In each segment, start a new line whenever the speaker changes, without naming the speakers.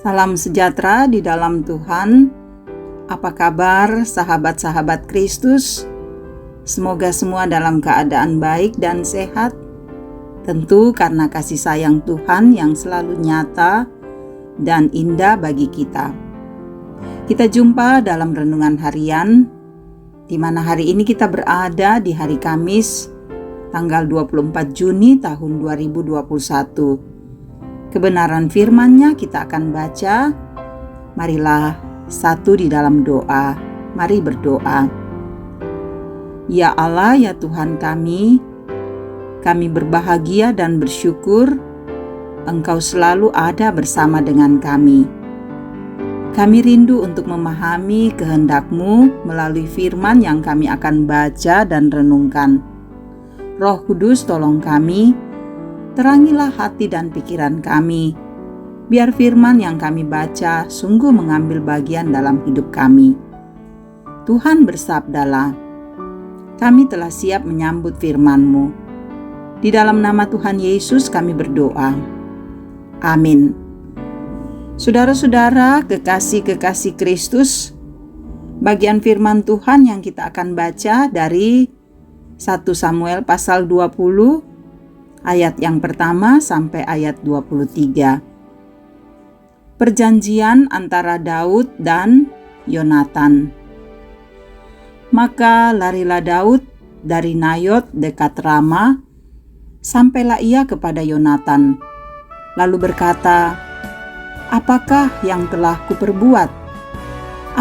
Salam sejahtera di dalam Tuhan. Apa kabar sahabat-sahabat Kristus? Semoga semua dalam keadaan baik dan sehat. Tentu karena kasih sayang Tuhan yang selalu nyata dan indah bagi kita. Kita jumpa dalam renungan harian, di mana hari ini kita berada di hari Kamis, tanggal 24 Juni tahun 2021. Kebenaran firman-Nya kita akan baca. Marilah satu di dalam doa. Mari berdoa. Ya Allah, ya Tuhan kami berbahagia dan bersyukur Engkau selalu ada bersama dengan kami. Kami rindu untuk memahami kehendak-Mu melalui firman yang kami akan baca dan renungkan. Roh Kudus, tolong kami, terangilah hati dan pikiran kami, biar firman yang kami baca sungguh mengambil bagian dalam hidup kami. Tuhan bersabdalah, kami telah siap menyambut firman-Mu. Di dalam nama Tuhan Yesus kami berdoa. Amin. Saudara-saudara, kekasih-kekasih Kristus, bagian firman Tuhan yang kita akan baca dari 1 Samuel pasal 20, ayat yang pertama sampai ayat 23. Perjanjian antara Daud dan Yonatan. Maka larilah Daud dari Nayot dekat Rama, sampailah ia kepada Yonatan, lalu berkata, apakah yang telah kuperbuat?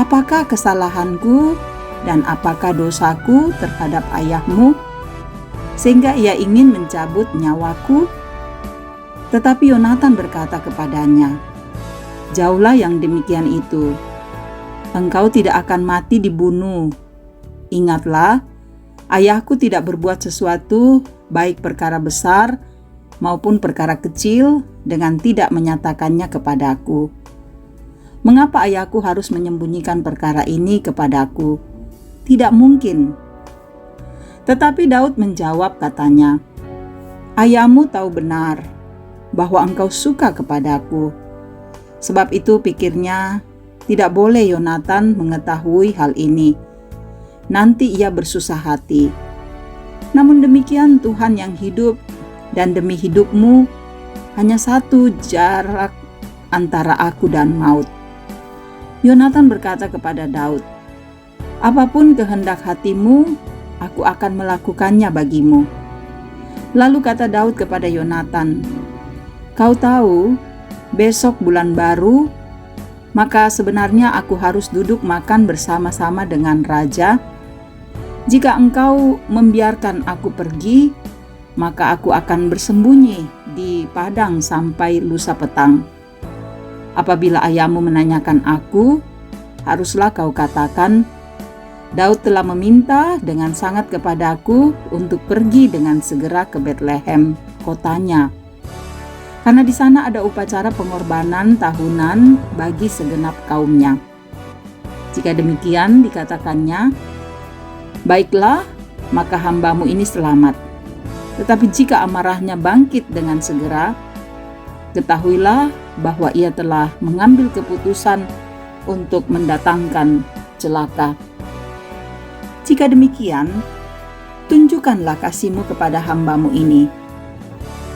Apakah kesalahanku dan apakah dosaku terhadap ayahmu, sehingga ia ingin mencabut nyawaku? Tetapi Yonatan berkata kepadanya, jauhlah yang demikian itu. Engkau tidak akan mati dibunuh. Ingatlah, ayahku tidak berbuat sesuatu, baik perkara besar maupun perkara kecil, dengan tidak menyatakannya kepadaku. Mengapa ayahku harus menyembunyikan perkara ini kepadaku? Tidak mungkin. Tetapi Daud menjawab, katanya, ayahmu tahu benar bahwa engkau suka kepadaku. Sebab itu pikirnya, tidak boleh Yonatan mengetahui hal ini. Nanti ia bersusah hati. Namun demikian Tuhan yang hidup, dan demi hidupmu hanya satu jarak antara aku dan maut. Yonatan berkata kepada Daud, apapun kehendak hatimu, aku akan melakukannya bagimu. Lalu kata Daud kepada Yonatan, kau tahu, besok bulan baru, maka sebenarnya aku harus duduk makan bersama-sama dengan raja. Jika engkau membiarkan aku pergi, maka aku akan bersembunyi di padang sampai lusa petang. Apabila ayahmu menanyakan aku, haruslah kau katakan, Daud telah meminta dengan sangat kepadaku untuk pergi dengan segera ke Betlehem, kotanya. Karena di sana ada upacara pengorbanan tahunan bagi segenap kaumnya. Jika demikian dikatakannya, baiklah, maka hambamu ini selamat. Tetapi jika amarahnya bangkit dengan segera, ketahuilah bahwa ia telah mengambil keputusan untuk mendatangkan celaka. Jika demikian, tunjukkanlah kasih-Mu kepada hamba-Mu ini.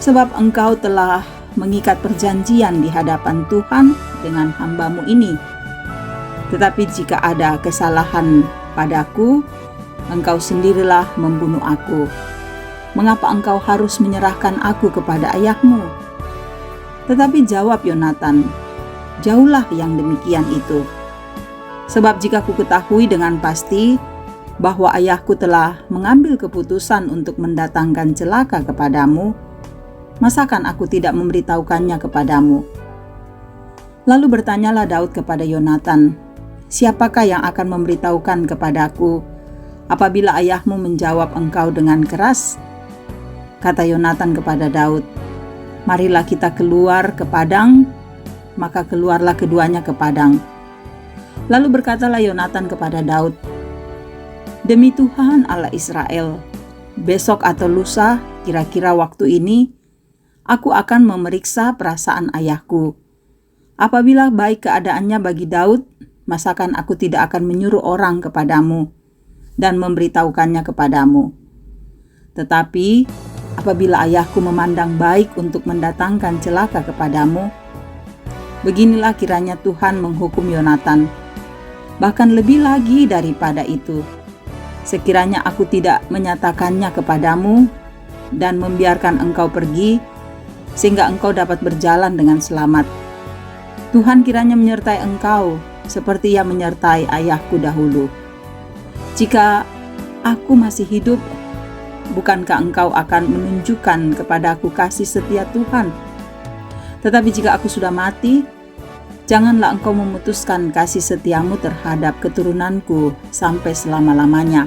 Sebab Engkau telah mengikat perjanjian di hadapan Tuhan dengan hamba-Mu ini. Tetapi jika ada kesalahan padaku, Engkau sendirilah membunuh aku. Mengapa Engkau harus menyerahkan aku kepada ayahmu? Tetapi jawab Yonatan, jauhlah yang demikian itu. Sebab jika ku ketahui dengan pasti bahwa ayahku telah mengambil keputusan untuk mendatangkan celaka kepadamu, masakan aku tidak memberitahukannya kepadamu? Lalu bertanyalah Daud kepada Yonatan, siapakah yang akan memberitahukan kepadaku apabila ayahmu menjawab engkau dengan keras? Kata Yonatan kepada Daud, marilah kita keluar ke padang. Maka keluarlah keduanya ke padang. Lalu berkatalah Yonatan kepada Daud, demi Tuhan Allah Israel, besok atau lusa, kira-kira waktu ini, aku akan memeriksa perasaan ayahku. Apabila baik keadaannya bagi Daud, masakan aku tidak akan menyuruh orang kepadamu dan memberitahukannya kepadamu. Tetapi apabila ayahku memandang baik untuk mendatangkan celaka kepadamu, beginilah kiranya Tuhan menghukum Yonatan. Bahkan lebih lagi daripada itu, sekiranya aku tidak menyatakannya kepadamu dan membiarkan engkau pergi, sehingga engkau dapat berjalan dengan selamat. Tuhan kiranya menyertai engkau seperti Ia menyertai ayahku dahulu. Jika aku masih hidup, bukankah engkau akan menunjukkan kepadaku kasih setia Tuhan? Tetapi jika aku sudah mati, janganlah engkau memutuskan kasih setiamu terhadap keturunanku sampai selama-lamanya.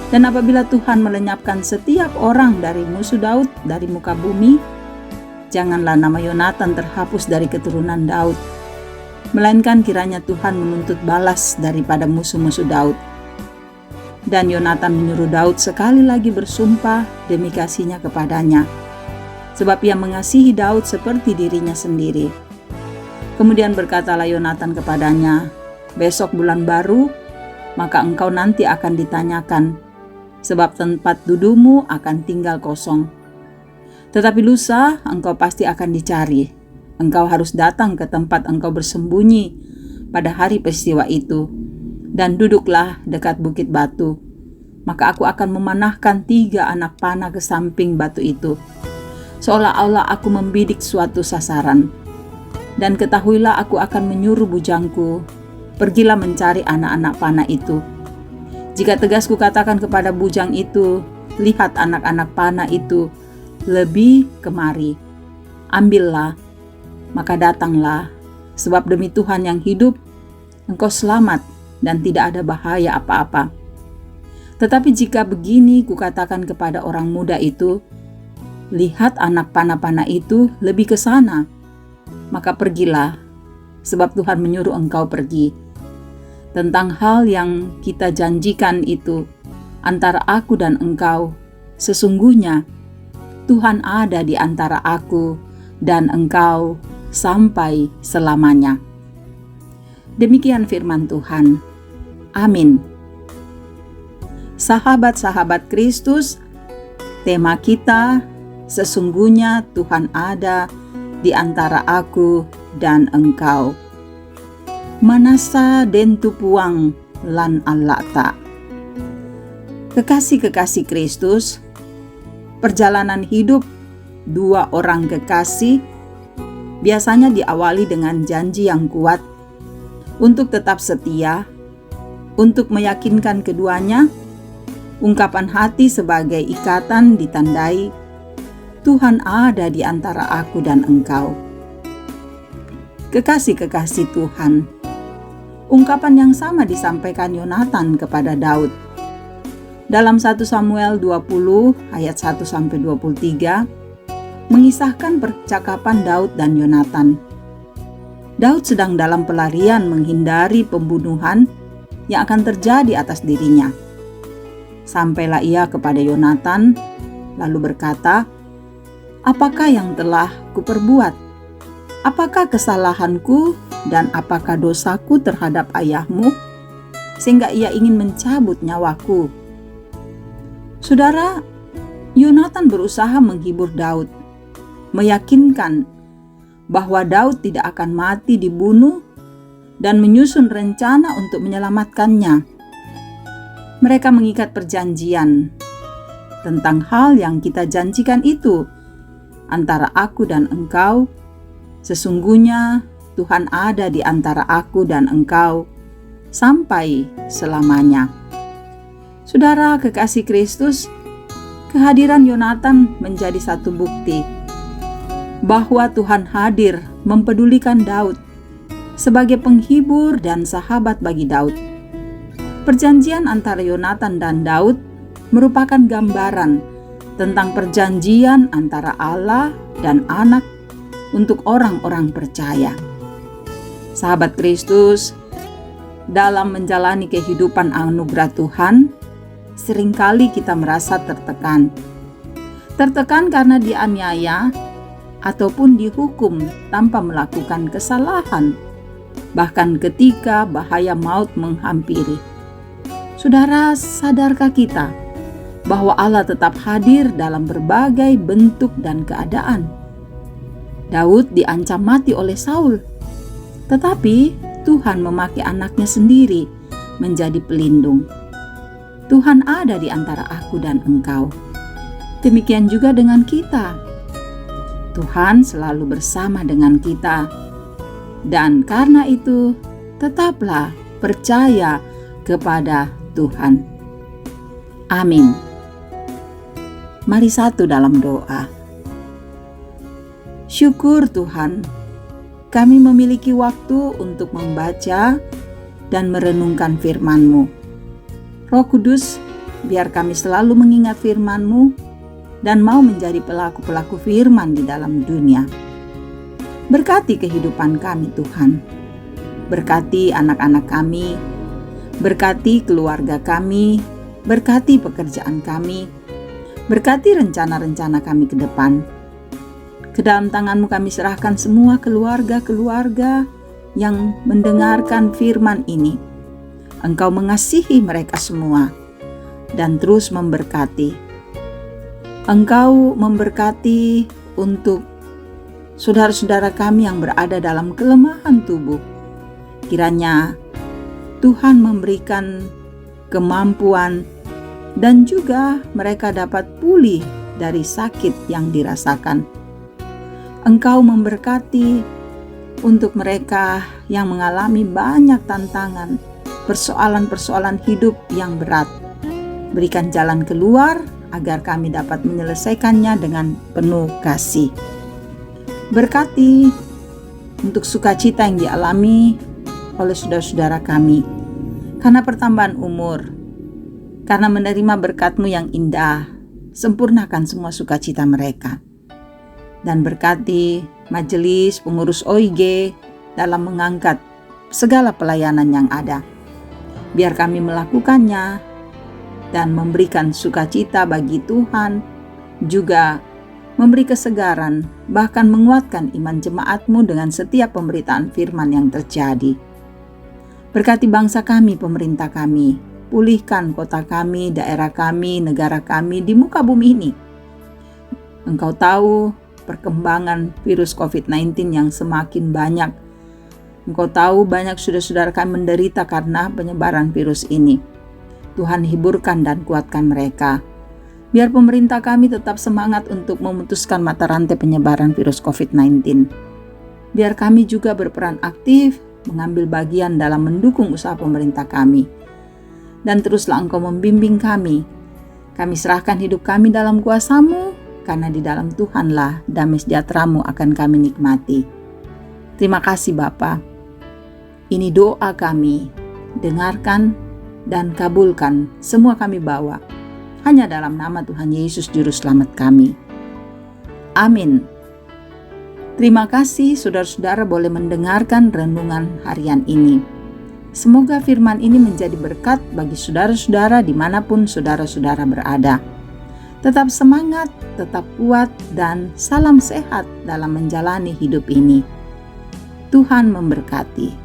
Dan apabila Tuhan melenyapkan setiap orang dari musuh Daud dari muka bumi, janganlah nama Yonatan terhapus dari keturunan Daud, melainkan kiranya Tuhan menuntut balas daripada musuh-musuh Daud. Dan Yonatan menyuruh Daud sekali lagi bersumpah demi kasihnya kepadanya, sebab ia mengasihi Daud seperti dirinya sendiri. Kemudian berkatalah Yonatan kepadanya, besok bulan baru, maka engkau nanti akan ditanyakan, sebab tempat dudukmu akan tinggal kosong. Tetapi lusa engkau pasti akan dicari. Engkau harus datang ke tempat engkau bersembunyi pada hari peristiwa itu, dan duduklah dekat bukit batu. Maka aku akan memanahkan 3 anak panah ke samping batu itu, seolah-olah aku membidik suatu sasaran. Dan ketahuilah aku akan menyuruh bujangku, pergilah mencari anak-anak panah itu. Jika tegas kukatakan kepada bujang itu, lihat anak-anak panah itu lebih kemari, ambillah, maka datanglah, sebab demi Tuhan yang hidup, engkau selamat dan tidak ada bahaya apa-apa. Tetapi jika begini kukatakan kepada orang muda itu, lihat anak panah-panah itu lebih ke sana, maka pergilah, sebab Tuhan menyuruh engkau pergi. Tentang hal yang kita janjikan itu antara aku dan engkau, sesungguhnya Tuhan ada di antara aku dan engkau sampai selamanya. Demikian firman Tuhan. Amin. Sahabat-sahabat Kristus, tema kita, sesungguhnya Tuhan ada di antara aku dan engkau. Manasa dentu puang lan alata. Kekasih-kekasih Kristus, perjalanan hidup 2 orang kekasih biasanya diawali dengan janji yang kuat untuk tetap setia, untuk meyakinkan keduanya, ungkapan hati sebagai ikatan ditandai, Tuhan ada di antara aku dan engkau. Kekasih-kekasih Tuhan, ungkapan yang sama disampaikan Yonatan kepada Daud. Dalam 1 Samuel 20 ayat 1-23 mengisahkan percakapan Daud dan Yonatan. Daud sedang dalam pelarian menghindari pembunuhan yang akan terjadi atas dirinya. Sampailah ia kepada Yonatan lalu berkata, "Apakah yang telah kuperbuat? Apakah kesalahanku dan apakah dosaku terhadap ayahmu sehingga ia ingin mencabut nyawaku?" Saudara, Yonatan berusaha menghibur Daud, meyakinkan bahwa Daud tidak akan mati dibunuh dan menyusun rencana untuk menyelamatkannya. Mereka mengikat perjanjian tentang hal yang kita janjikan itu antara aku dan engkau. Sesungguhnya Tuhan ada di antara aku dan engkau sampai selamanya. Saudara kekasih Kristus, kehadiran Yonatan menjadi satu bukti bahwa Tuhan hadir mempedulikan Daud sebagai penghibur dan sahabat bagi Daud. Perjanjian antara Yonatan dan Daud merupakan gambaran tentang perjanjian antara Allah dan Anak untuk orang-orang percaya. Sahabat Kristus, dalam menjalani kehidupan anugerah Tuhan, seringkali kita merasa tertekan. Tertekan karena dianiaya ataupun dihukum tanpa melakukan kesalahan, bahkan ketika bahaya maut menghampiri. Saudara, sadarkah kita bahwa Allah tetap hadir dalam berbagai bentuk dan keadaan? Daud diancam mati oleh Saul, tetapi Tuhan memakai anaknya sendiri menjadi pelindung. Tuhan ada di antara aku dan engkau. Demikian juga dengan kita. Tuhan selalu bersama dengan kita. Dan karena itu, tetaplah percaya kepada Tuhan. Amin. Mari satu dalam doa. Syukur Tuhan, kami memiliki waktu untuk membaca dan merenungkan firman-Mu. Roh Kudus, biar kami selalu mengingat firman-Mu dan mau menjadi pelaku-pelaku firman di dalam dunia. Berkati kehidupan kami Tuhan. Berkati anak-anak kami, berkati keluarga kami, berkati pekerjaan kami, berkati rencana-rencana kami ke depan. Ke dalam tangan-Mu kami serahkan semua keluarga-keluarga yang mendengarkan firman ini. Engkau mengasihi mereka semua dan terus memberkati. Engkau memberkati untuk saudara-saudara kami yang berada dalam kelemahan tubuh. Kiranya Tuhan memberikan kemampuan dan juga mereka dapat pulih dari sakit yang dirasakan. Engkau memberkati untuk mereka yang mengalami banyak tantangan, persoalan-persoalan hidup yang berat. Berikan jalan keluar agar kami dapat menyelesaikannya dengan penuh kasih. Berkati untuk sukacita yang dialami oleh saudara-saudara kami karena pertambahan umur, karena menerima berkat-Mu yang indah. Sempurnakan semua sukacita mereka. Dan berkati majelis pengurus OIG dalam mengangkat segala pelayanan yang ada. Biar kami melakukannya dan memberikan sukacita bagi Tuhan, juga memberi kesegaran, bahkan menguatkan iman jemaat-Mu dengan setiap pemberitaan firman yang terjadi. Berkati bangsa kami, pemerintah kami, pulihkan kota kami, daerah kami, negara kami di muka bumi ini. Engkau tahu perkembangan virus COVID-19 yang semakin banyak. Engkau tahu banyak saudara-saudara kami menderita karena penyebaran virus ini. Tuhan hiburkan dan kuatkan mereka. Biar pemerintah kami tetap semangat untuk memutuskan mata rantai penyebaran virus COVID-19. Biar kami juga berperan aktif mengambil bagian dalam mendukung usaha pemerintah kami. Dan teruslah Engkau membimbing kami. Kami serahkan hidup kami dalam kuasa-Mu, karena di dalam Tuhanlah damai sejahtera-Mu akan kami nikmati. Terima kasih Bapa. Ini doa kami, dengarkan dan kabulkan semua kami bawa. Hanya dalam nama Tuhan Yesus Juru Selamat kami. Amin. Terima kasih saudara-saudara boleh mendengarkan renungan harian ini. Semoga firman ini menjadi berkat bagi saudara-saudara dimanapun saudara-saudara berada. Tetap semangat, tetap kuat, dan salam sehat dalam menjalani hidup ini. Tuhan memberkati.